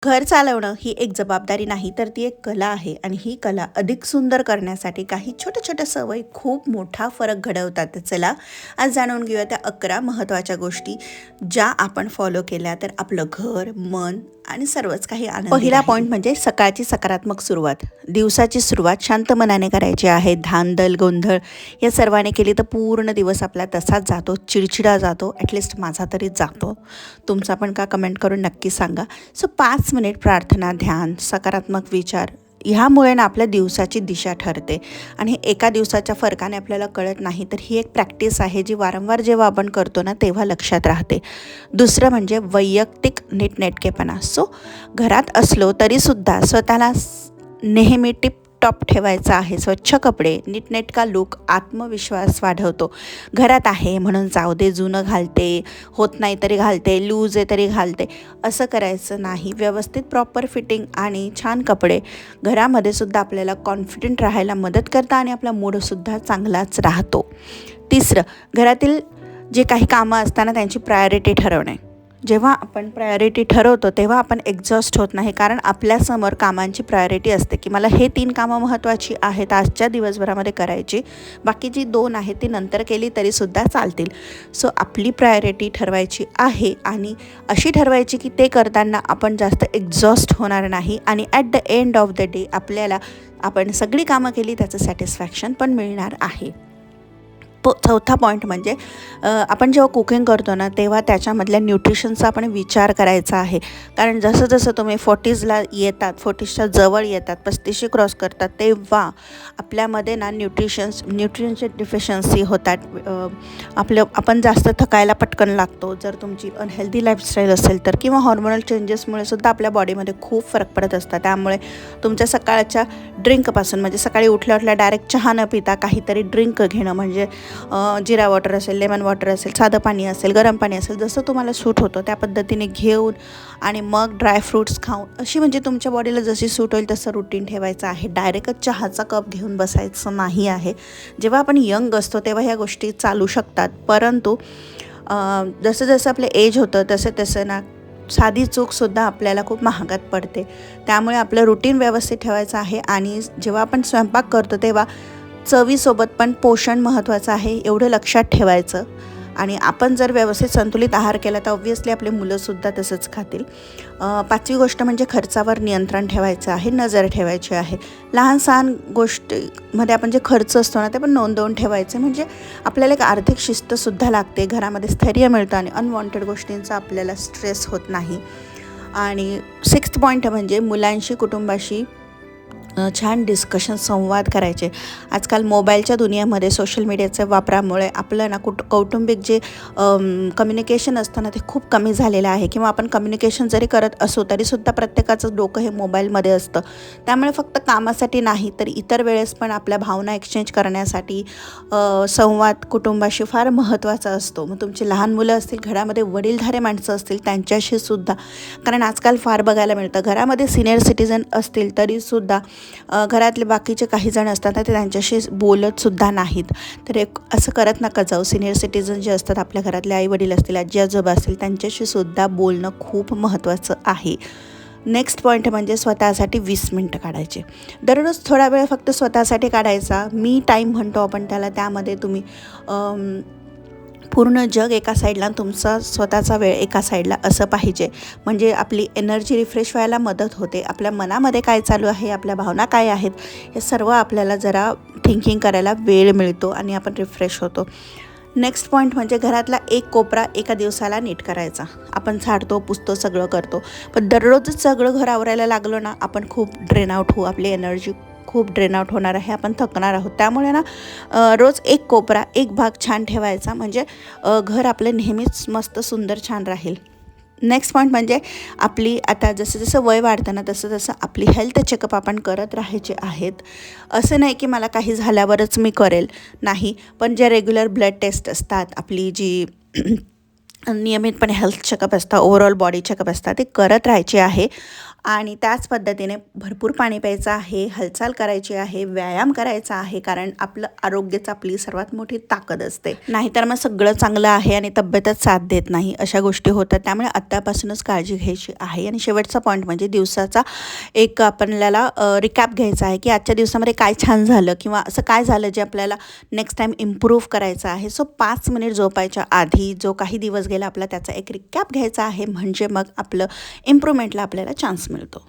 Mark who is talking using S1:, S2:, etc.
S1: घर चालवणं ही एक जबाबदारी नाही, तर ती एक कला आहे आणि ही कला अधिक सुंदर करण्यासाठी काही छोट्या-छोट्या सवयी खूप मोठा फरक घडवतात. तर चला, आज जाणून घेऊया त्या 11 महत्त्वाच्या गोष्टी, ज्या आपण फॉलो केल्या तर आपलं घर, मन आणि सर्वच काही आनंदी पहिला राहील. पॉइंट म्हणजे सकाळची सकारात्मक सुरुवात. दिवसाची सुरुवात शांत मनाने करायची आहे. धांदल, गोंधळ या सर्वांनी केली तर पूर्ण दिवस आपला तसाच जातो, चिडचिडा जातो. ॲटलिस्ट माझा तरी जातो. तुमचा पण का कमेंट करून नक्की सांगा. सो 5 मिनिट प्रार्थना, ध्यान, सकारात्मक विचार ह्यामुळे ना आपल्या दिवसाची दिशा ठरते आणि एका दिवसाच्या फरकाने आपल्याला कळत नाही, तर ही एक प्रॅक्टिस आहे जी वारंवार जेव्हा आपण करतो ना तेव्हा लक्षात राहते. दुसरं म्हणजे वैयक्तिक नीटनेटकेपणा. सो घरात असलो तरीसुद्धा स्वतःला नेहमी टिपटॉप ठेवायचं आहे. स्वच्छ कपडे, नीटनेटका लूक आत्मविश्वास वाढवतो. घरात आहे म्हणून जाऊ दे, जुनं घालते, होत नाही तरी घालते, लूज आहे तरी घालते, असं करायचं नाही. व्यवस्थित प्रॉपर फिटिंग आणि छान कपडे घरामध्ये सुद्धा आपल्याला कॉन्फिडंट राहायला मदत करतात आणि आपला मूडसुद्धा चांगलाच राहतो. तिसरं, घरातील जे काही कामं असताना त्यांची प्रायोरिटी ठरवणे. जेव्हा आपण प्रायोरिटी ठरवतो तेव्हा आपण एक्झॉस्ट होत नाही, कारण आपल्यासमोर कामांची प्रायोरिटी असते की मला हे 3 कामं महत्त्वाची आहेत आजच्या दिवसभरामध्ये करायची, बाकीची 2 आहेत ती नंतर केली तरीसुद्धा चालतील. सो आपली प्रायोरिटी ठरवायची आहे आणि अशी ठरवायची की ते करताना आपण जास्त एक्झॉस्ट होणार नाही आणि at the end of the day आपल्याला आपण सगळी कामं केली त्याचं सॅटिस्फॅक्शन पण मिळणार आहे. चौथा पॉईंट म्हणजे आपण जेव्हा कुकिंग करतो ना तेव्हा त्याच्यामधल्या न्यूट्रिशनचा आपण विचार करायचा आहे. कारण जसं जसं तुम्ही 40sला येतात, 40च्या जवळ येतात, 35 क्रॉस करतात, तेव्हा आपल्यामध्ये ना न्यूट्रिशनचे डिफिशियन्सी होतात. आपण जास्त थकायला पटकन लागतो जर तुमची अनहेल्दी लाईफस्टाईल असेल तर, किंवा हॉर्मोनल चेंजेसमुळे सुद्धा आपल्या बॉडीमध्ये खूप फरक पडत असतात. त्यामुळे तुमच्या सकाळच्या ड्रिंकपासून, म्हणजे सकाळी उठल्या उठल्या डायरेक्ट चहा न पिता काहीतरी ड्रिंक घेणं, म्हणजे जिरा वॉटर असेल, लेमन वॉटर असेल, साधं पाणी असेल, गरम पाणी असेल, जसं तुम्हाला सूट होतं त्या पद्धतीने घेऊन आणि मग ड्रायफ्रूट्स खाऊन, अशी म्हणजे तुमच्या बॉडीला जशी सूट होईल तसं रुटीन ठेवायचं आहे. डायरेक्टच चहाचा कप घेऊन बसायचं नाही आहे. जेव्हा आपण यंग असतो तेव्हा ह्या गोष्टी चालू शकतात, परंतु जसं जसं आपलं एज होतं तसं तसं ना साधी चूकसुद्धा आपल्याला खूप महागात पडते. त्यामुळे आपलं रुटीन व्यवस्थित ठेवायचं आहे आणि जेव्हा आपण स्वयंपाक करतो तेव्हा चवीसोबत पण पोषण महत्त्वाचं आहे, एवढं लक्षात ठेवायचं. आणि आपण जर व्यवस्थित संतुलित आहार केला तर ऑब्व्हियसली आपले मुलंसुद्धा तसंच खातील. 5वी गोष्ट म्हणजे खर्चावर नियंत्रण ठेवायचं आहे, नजर ठेवायची आहे. लहान सहान गोष्टीमध्ये आपण जे खर्च असतो ना ते पण नोंदवून ठेवायचे, म्हणजे आपल्याला एक आर्थिक शिस्तसुद्धा लागते, घरामध्ये स्थैर्य मिळतं आणि अनवॉन्टेड गोष्टींचा आपल्याला स्ट्रेस होत नाही. आणि 6th पॉईंट म्हणजे मुलांशी, कुटुंबाशी छान डिस्कशन, संवाद करायचे. आजकाल मोबाईलच्या दुनियामध्ये सोशल मीडियाच्या वापरामुळे आपलं ना कौटुंबिक जे कम्युनिकेशन असतं ना ते खूप कमी झालेलं आहे, किंवा आपण कम्युनिकेशन जरी करत असू तरीसुद्धा प्रत्येकाचं डोकं हे मोबाईलमध्ये असतं. त्यामुळे फक्त कामासाठी नाही तर इतर वेळेस पण आपल्या भावना एक्सचेंज करण्यासाठी संवाद कुटुंबाशी फार महत्त्वाचा असतो. मग तुमची लहान मुलं असतील, घरामध्ये वडीलधारे माणसं असतील त्यांच्याशी सुद्धा, कारण आजकाल फार बघायला मिळतं घरामध्ये सिनियर सिटीजन असतील तरीसुद्धा घरातले बाकीचे काही जण असतात ते त्यांच्याशी बोलतसुद्धा नाहीत. तर एक असं करत नका जाऊ. सिनियर सिटीजन जे असतात, आपल्या घरातले आई वडील असतील, आजी आजोबा असतील, त्यांच्याशी सुद्धा बोलणं खूप महत्त्वाचं आहे. नेक्स्ट पॉईंट म्हणजे स्वतःसाठी 20 मिनटं काढायचे. दररोज थोडा वेळ फक्त स्वतःसाठी काढायचा, मी टाईम म्हणतो आपण त्याला. त्यामध्ये तुम्ही पूर्ण जग एका साईडला, तुमचा स्वतःचा वेळ एका साईडला असं पाहिजे. म्हणजे आपली एनर्जी रिफ्रेश व्हायला मदत होते. आपल्या मनामध्ये काय चालू आहे, आपल्या भावना काय आहेत, हे सर्व आपल्याला जरा थिंकिंग करायला वेळ मिळतो आणि आपण रिफ्रेश होतो. नेक्स्ट पॉईंट म्हणजे घरातला एक कोपरा एका दिवसाला नीट करायचा. आपण झाडतो, पुसतो, सगळं करतो, पण दररोजच सगळं घर आवरायला लागलो ना आपण खूप ड्रेन आउट होऊ, आपली एनर्जी खूप ड्रेन आउट होणार आहे, आपण थकणार आहोत. त्यामुळे ना रोज एक कोपरा, एक भाग छान ठेवायचा, म्हणजे घर आपलं नेहमीच मस्त सुंदर छान राहील. नेक्स्ट पॉईंट म्हणजे आपली आता जसं जसं वय वाढतं ना तसं तसं आपली हेल्थ चेकअप आपण करत राहायचे आहेत. असं नाही की मला काही झाल्यावरच मी करेल, नाही, पण जे रेग्युलर ब्लड टेस्ट असतात, आपली जी नियमितपणे हेल्थ चेकअप असतात, ओव्हरऑल बॉडी चेकअप असतात, ते करत राहायचे आहे. आणि त्याच पद्धतीने भरपूर पाणी प्यायचं आहे, हालचाल करायची आहे, व्यायाम करायचा आहे, कारण आपलं आरोग्यच आपली सर्वात मोठी ताकद असते. नाहीतर मग सगळं चांगलं आहे आणि तब्येतच साथ देत नाही, अशा गोष्टी होतात. त्यामुळे आत्तापासूनच काळजी घ्यायची आहे. आणि शेवटचा पॉईंट म्हणजे दिवसाचा एक आपल्याला रिकॅप घ्यायचा आहे की आजच्या दिवसामध्ये काय छान झालं किंवा असं काय झालं जे आपल्याला नेक्स्ट टाईम इम्प्रूव्ह करायचं आहे. सो 5 मिनिट झोपायच्या आधी जो काही दिवस गेला आपला त्याचा एक रिकॅप घ्यायचा आहे, म्हणजे मग आपलं इम्प्रूव्हमेंटला आपल्याला चान्स मिळतो.